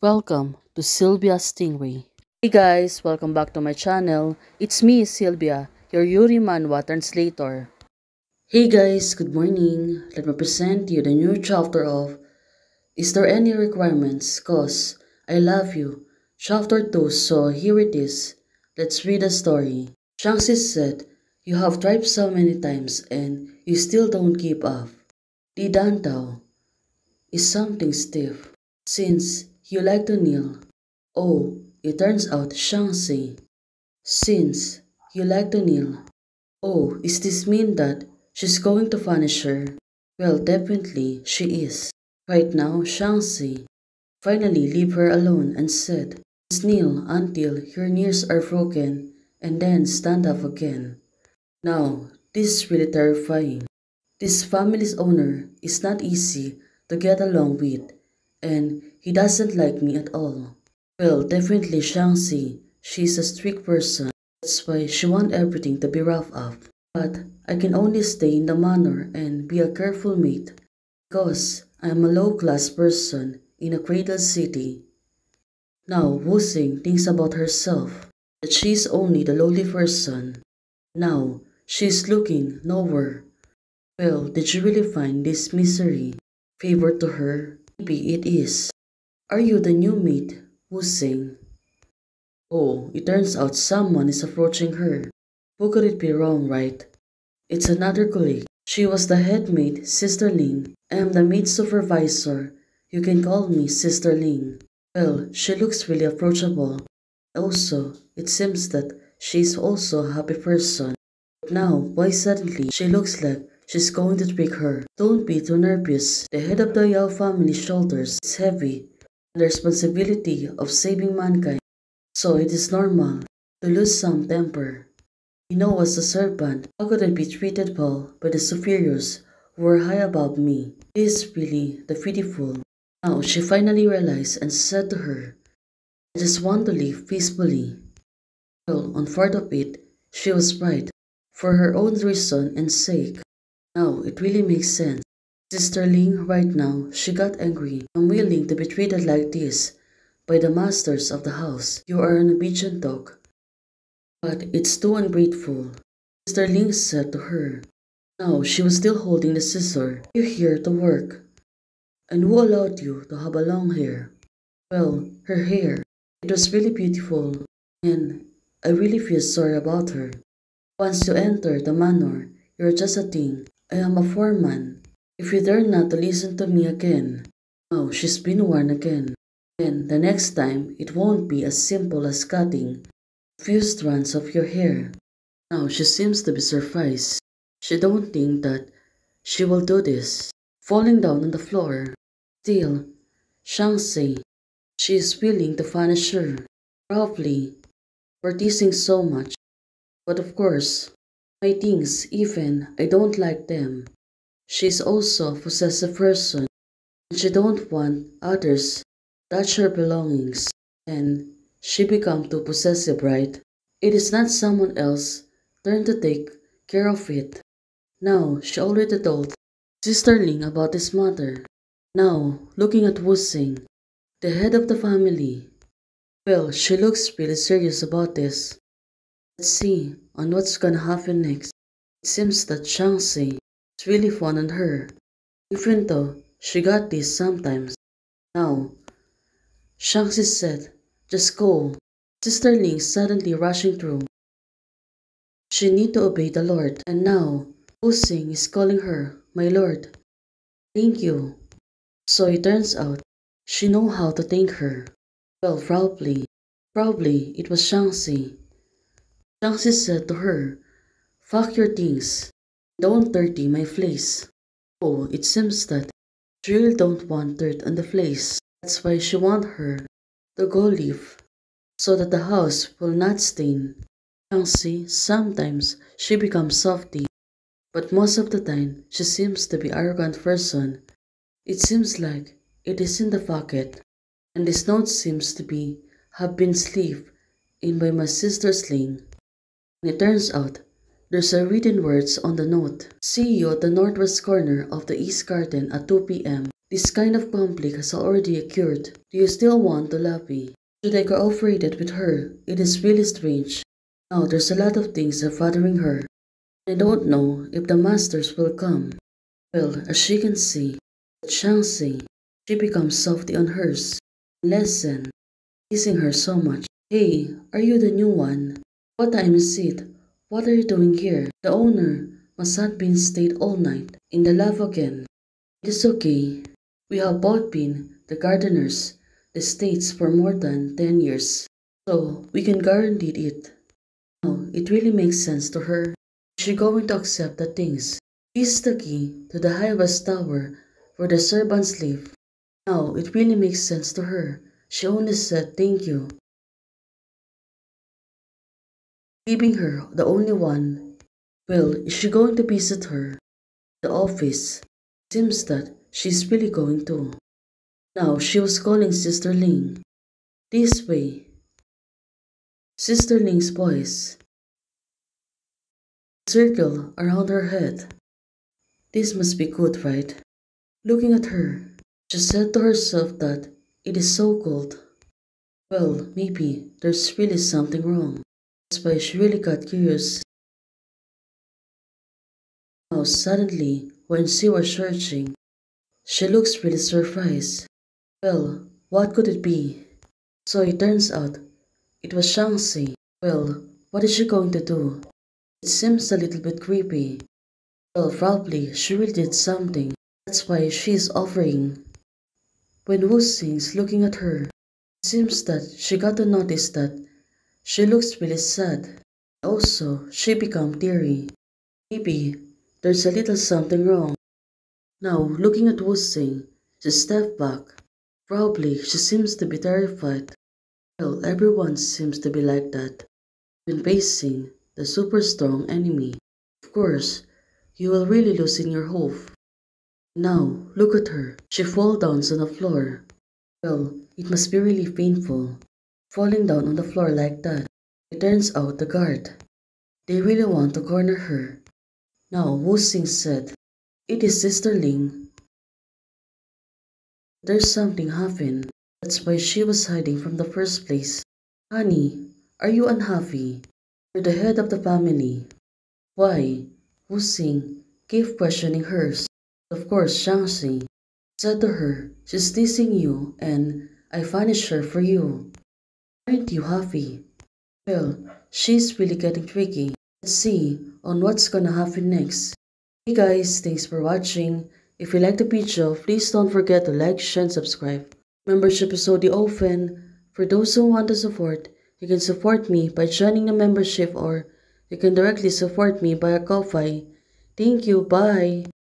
Welcome to Sylvia Stingray. Hey guys, welcome back to my channel. It's me, Sylvia, your Yuri Manhwa translator. Hey guys, good morning. Let me present you the new chapter of Is There Any Requirements? Cause I Love You. Chapter 2, so here it is. Let's read the story. Shangxi said, You have tried so many times and you still don't give up. Li Dantao is something stiff. Since you like to kneel. Oh, it turns out Shangxi. Since you like to kneel. Oh, is this mean that she's going to punish her? Well, definitely she is. Right now, Shangxi finally leave her alone and said, Just kneel until your knees are broken and then stand up again. Now, this is really terrifying. This family's owner is not easy to get along with, and he doesn't like me at all. Well, definitely Shangxi. She's a strict person. That's why she wants everything to be rough up. But I can only stay in the manor and be a careful mate because I am a low-class person in a cradle city. Now Wu Xing thinks about herself, that she's only the lowly person. Now she's looking nowhere. Well, did you really find this misery favor to her? Maybe it is. Are you the new mate, Wu Xing? Oh, it turns out someone is approaching her. Who could it be wrong, right? It's another colleague. She was the head maid, Sister Ling. I am the maid supervisor. You can call me Sister Ling. Well, she looks really approachable. Also, it seems that she's also a happy person. But now, why suddenly she looks like she's going to trick her? Don't be too nervous. The head of the Yao family's shoulders is heavy, and the responsibility of saving mankind. So it is normal to lose some temper. As a servant, how could I be treated well by the superiors who were high above me? It is really the pitiful. Now she finally realized and said to her, I just want to live peacefully. Well, on part of it, she was right, for her own reason and sake. Now it really makes sense. Sister Ling, right now, she got angry. I'm willing to be treated like this by the masters of the house. You are an obedient dog. But it's too ungrateful, Sister Ling said to her. Now she was still holding the scissor. You're here to work. And who allowed you to have a long hair? Well, her hair. It was really beautiful, and I really feel sorry about her. Once you enter the manor, you're just a thing. I am a foreman. If you dare not to listen to me again. Now she's been warned again. Then the next time, it won't be as simple as cutting a few strands of your hair. Now she seems to be surprised. She don't think that she will do this. Falling down on the floor. Still, Shangxi, she is willing to punish her. Probably for teasing so much. But of course, my things, even I don't like them. She's also a possessive person. And she don't want others to touch her belongings. And she become too possessive, right? It is not someone else's turn to take care of it. Now, she already told Sister Ling about his mother. Now, looking at Wu Xing, the head of the family. Well, she looks really serious about this. Let's see on what's gonna happen next. It seems that Shangxi is really fond on her, even though she got this sometimes. Now, Shangxi said, just go. Sister Ling suddenly rushing through. She need to obey the Lord, and now Wu Xing is calling her, my lord. Thank you. So it turns out she know how to thank her. Well, probably it was Shangxi. Shangxi said to her, fuck your things. Don't dirty my place. Oh, it seems that she really don't want dirt on the place. That's why she want her to go live, so that the house will not stain. Shangxi, sometimes she becomes softy, but most of the time she seems to be arrogant person. It seems like it is in the pocket, and this note seems to be have been slipped in by my sister's Ling. And it turns out there's a written words on the note. See you at the northwest corner of the East Garden at 2 p.m. This kind of conflict has already occurred. Do you still want to love me? Should I cooperate it with her? It is really strange. Now there's a lot of things that are bothering her. I don't know if the masters will come. Well, as she can see, Shangxi, she becomes softly on hers. Lesson, kissing her so much. Hey, are you the new one? What time is it? What are you doing here? The owner must have been stayed all night in the lab again. It is okay. We have both been the gardeners, the states for more than 10 years. So we can guarantee it. Now, it really makes sense to her. Is she going to accept the things? She's the key to the High West Tower where the servants live. Now, it really makes sense to her. She only said thank you, leaving her the only one. Well, is she going to visit her? The office. Seems that she's really going to. Now, she was calling Sister Ling. This way. Sister Ling's voice. Circle around her head. This must be good, right? Looking at her, she said to herself that it is so cold. Well, maybe there's really something wrong. That's why she really got curious. Now, suddenly, when she was searching, she looks really surprised. Well, what could it be? So it turns out it was Shangxi. Well, what is she going to do? It seems a little bit creepy. Well, probably she really did something. That's why she is offering. When Wu Xing's looking at her, it seems that she got to notice that she looks really sad. Also, she become teary. Maybe there's a little something wrong. Now, looking at Wu Xing, she stepped back. Probably she seems to be terrified. Well, everyone seems to be like that when facing the super strong enemy. Of course, you will really loosen your hope. Now, look at her. She falls down on the floor. Well, it must be really painful, falling down on the floor like that. It turns out the guard. They really want to corner her. Now, Wu Xing said, "It is Sister Ling." There's something happened. That's why she was hiding from the first place. Honey, are you unhappy? You're the head of the family. Why? Wu Xing kept questioning hers. Of course, Shangxi said to her, she's teasing you and I punished her for you. Aren't you happy? Well, she's really getting tricky. Let's see on what's gonna happen next. Hey guys, thanks for watching. If you liked the video, please don't forget to like, share, and subscribe. Membership is already open. For those who want to support, you can support me by joining the membership or you can directly support me via Ko-Fi. Thank you, bye!